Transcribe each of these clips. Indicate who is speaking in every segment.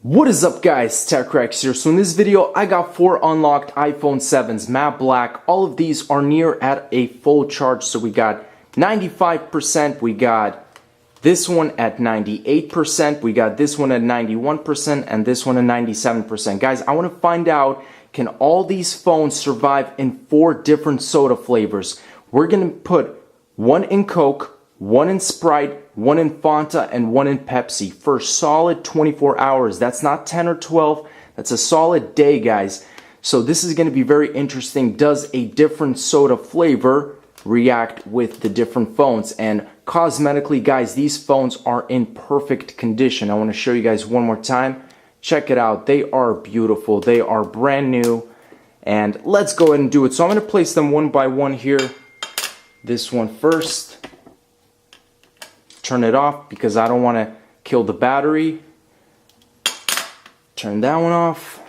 Speaker 1: What is up guys, TechRex here. So in this video I got 4 unlocked iPhone 7s, matte black. All of these are near at a full charge. So we got 95%, we got this one at 98%, we got this one at 91%, and this one at 97%. Guys, I want to find out, can all these phones survive in 4 different soda flavors? We're going to put one in Coke, one in Sprite, one in Fanta, and one in Pepsi for solid 24 hours. That's not 10 or 12. That's a solid day, guys. So this is going to be very interesting. Does a different soda flavor react with the different phones? And cosmetically, guys, these phones are in perfect condition. I want to show you guys one more time. Check it out. They are beautiful. They are brand new. And let's go ahead and do it. So I'm going to place them one by one here. This one first. Turn it off because I don't want to kill the battery. Turn that one off.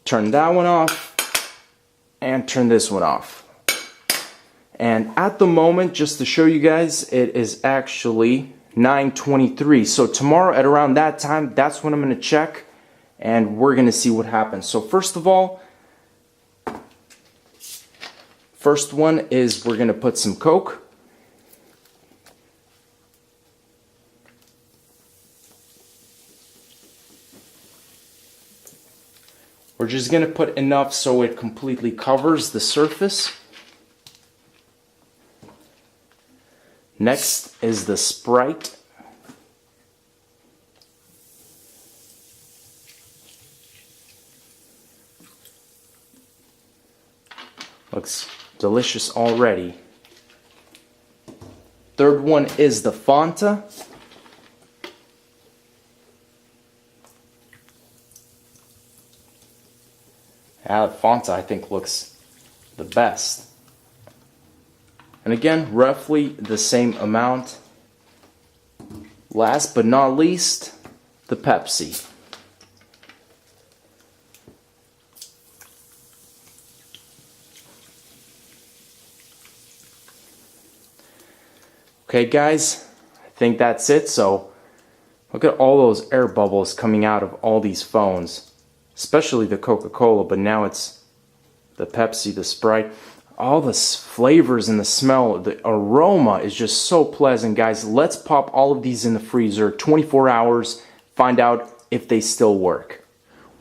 Speaker 1: Turn that one off. And turn this one off. And at the moment, just to show you guys, it is actually 9:23. So tomorrow at around that time, that's when I'm going to check. And we're going to see what happens. So first of all, first one is we're going to put some Coke. We're just going to put enough so it completely covers the surface. Next is the Sprite. Looks delicious already. Third one is the Fanta. The Fanta I think looks the best. And again, roughly the same amount. Last but not least, the Pepsi. Okay guys, I think that's it. So look at all those air bubbles coming out of all these phones, especially the Coca-Cola, but now it's the Pepsi, the Sprite. All the flavors and the smell, the aroma is just so pleasant, guys. Let's pop all of these in the freezer, 24 hours, find out if they still work.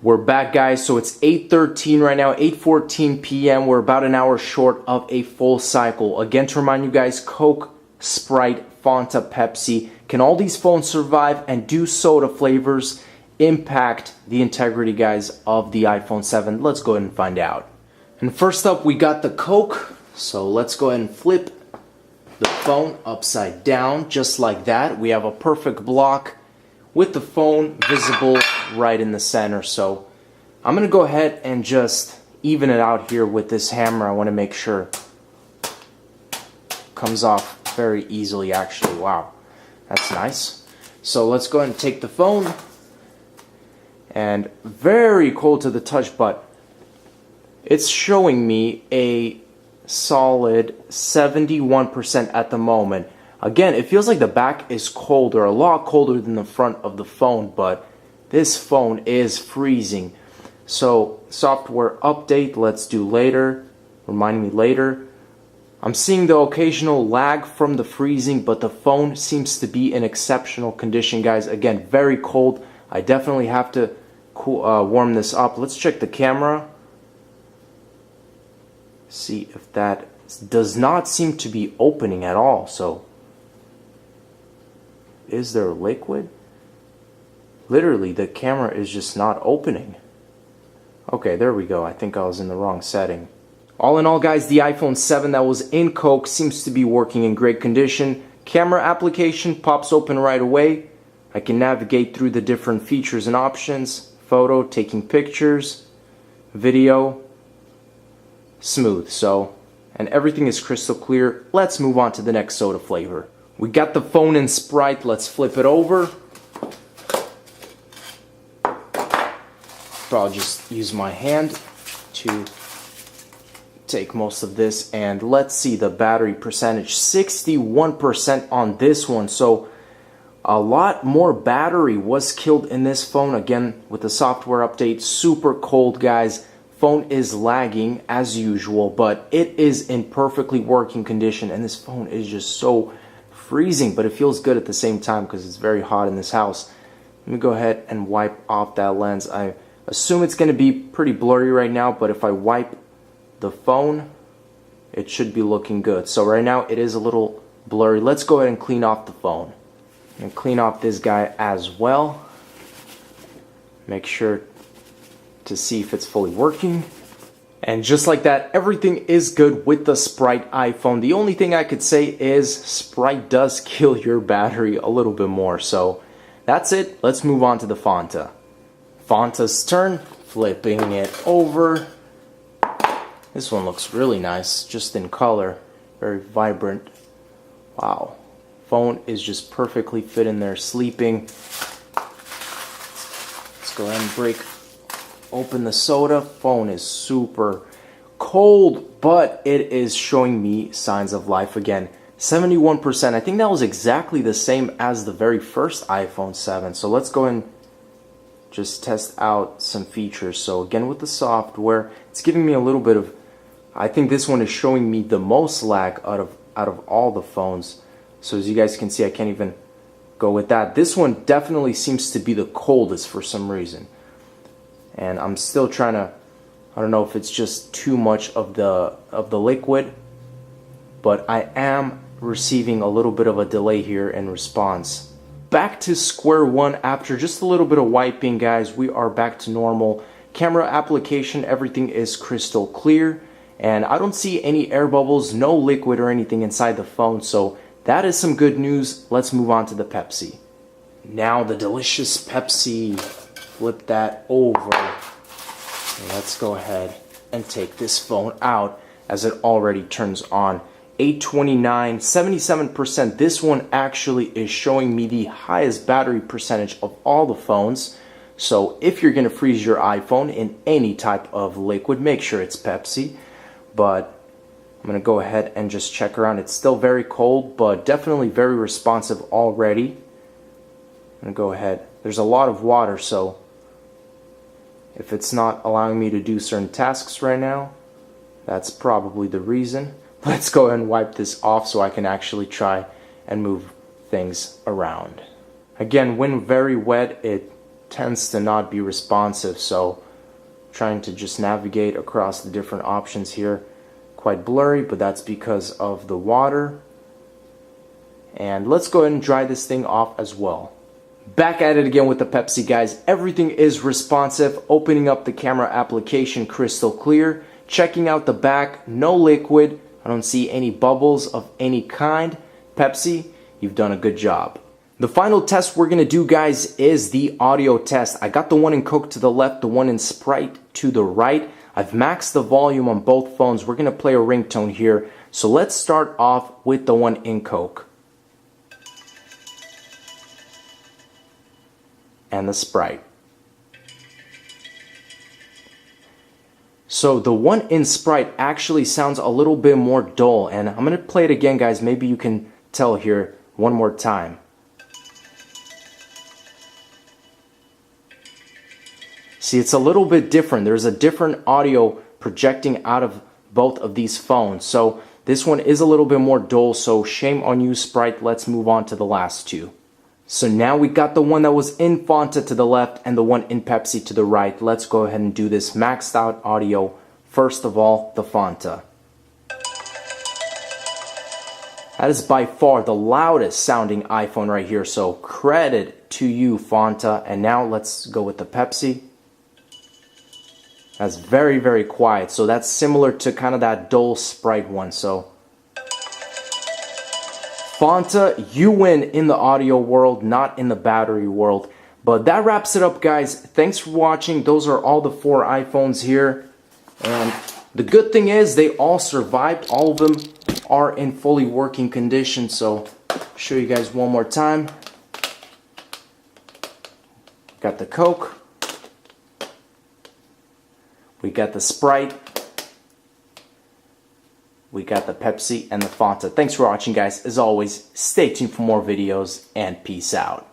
Speaker 1: We're back, guys. So it's 8:13 right now, 8:14 p.m. We're about an hour short of a full cycle. Again, to remind you guys, Coke, Sprite, Fanta, Pepsi. Can all these phones survive, and do soda flavors impact the integrity, guys, of the iPhone 7? Let's go ahead and find out. And first up, we got the Coke. So let's go ahead and flip the phone upside down, just like that. We have a perfect block with the phone visible right in the center. So I'm going to go ahead and just even it out here with this hammer. I want to make sure it comes off very easily, actually. Wow, that's nice. So let's go ahead and take the phone. And very cold to the touch, but it's showing me a solid 71% at the moment. Again, it feels like the back is colder, a lot colder than the front of the phone, but this phone is freezing. So software update, let's do later. Remind me later. I'm seeing the occasional lag from the freezing, but the phone seems to be in exceptional condition, guys. Again, very cold. I definitely have to warm this up. Let's check the camera. See if that does not seem to be opening at all. So, is there liquid? Literally, the camera is just not opening. Okay, there we go. I think I was in the wrong setting. All in all, guys, the iPhone 7 that was in Coke seems to be working in great condition. Camera application pops open right away. I can navigate through the different features and options. Photo, taking pictures, video, smooth. So, and everything is crystal clear. Let's move on to the next soda flavor. We got the phone in Sprite. Let's flip it over. I'll just use my hand to take most of this, and let's see the battery percentage. 61% on this one. So A lot more battery was killed in this phone. Again, with the software update, super cold, guys. Phone is lagging as usual, but it is in perfectly working condition, and this phone is just so freezing, but it feels good at the same time because it's very hot in this house. Let me go ahead and wipe off that lens. I assume it's going to be pretty blurry right now, but if I wipe the phone, it should be looking good. So right now it is a little blurry. Let's go ahead and clean off the phone. And clean off this guy as well. Make sure to see if it's fully working. And just like that, everything is good with the Sprite iPhone. The only thing I could say is Sprite does kill your battery a little bit more. So that's it. Let's move on to the Fanta. Fanta's turn. Flipping it over. This one looks really nice, just in color. Very vibrant. Wow. Phone is just perfectly fit in there, sleeping. Let's go ahead and break open the soda. Phone is super cold, but it is showing me signs of life again. 71%. I think that was exactly the same as the very first iPhone 7. So let's go and just test out some features. So again, with the software, it's giving me a little bit of, I think this one is showing me the most lag out of all the phones. So as you guys can see, I can't even go with that. This one definitely seems to be the coldest for some reason. And I'm still trying to, I don't know if it's just too much of the liquid, but I am receiving a little bit of a delay here in response. Back to square one after just a little bit of wiping, guys. We are back to normal. Camera application, everything is crystal clear. And I don't see any air bubbles, no liquid or anything inside the phone. So that is some good news. Let's move on to the Pepsi. Now the delicious Pepsi. Flip that over. And let's go ahead and take this phone out as it already turns on. 829, 77%. This one actually is showing me the highest battery percentage of all the phones. So if you're going to freeze your iPhone in any type of liquid, make sure it's Pepsi. But I'm going to go ahead and just check around. It's still very cold, but definitely very responsive already. I'm going to go ahead. There's a lot of water, so if it's not allowing me to do certain tasks right now, that's probably the reason. Let's go ahead and wipe this off so I can actually try and move things around. Again, when very wet, it tends to not be responsive, so trying to just navigate across the different options here. Quite blurry, but that's because of the water. And let's go ahead and dry this thing off as well. Back at it again with the Pepsi, guys. Everything is responsive. Opening up the camera application, crystal clear. Checking out the back, no liquid. I don't see any bubbles of any kind. Pepsi, you've done a good job. The final test we're going to do, guys, is the audio test. I got the one in Coke to the left, the one in Sprite to the right. I've maxed the volume on both phones. We're going to play a ringtone here. So let's start off with the one in Coke. And the Sprite. So the one in Sprite actually sounds a little bit more dull. And I'm going to play it again, guys. Maybe you can tell here one more time. See, it's a little bit different. There's a different audio projecting out of both of these phones. So this one is a little bit more dull, so shame on you, Sprite. Let's move on to the last two. So now we got the one that was in Fanta to the left and the one in Pepsi to the right. Let's go ahead and do this maxed out audio. First of all, the Fanta. That is by far the loudest sounding iPhone right here, so credit to you, Fanta. And now let's go with the Pepsi. That's very, very quiet. So that's similar to kind of that dull Sprite one. So Fanta, you win in the audio world, not in the battery world. But that wraps it up, guys. Thanks for watching. Those are all the 4 iPhones here. And the good thing is they all survived. All of them are in fully working condition. So I'll show you guys one more time. Got the Coke. We got the Sprite. we got the Pepsi and the Fanta. Thanks for watching, guys. As always, stay tuned for more videos, and peace out.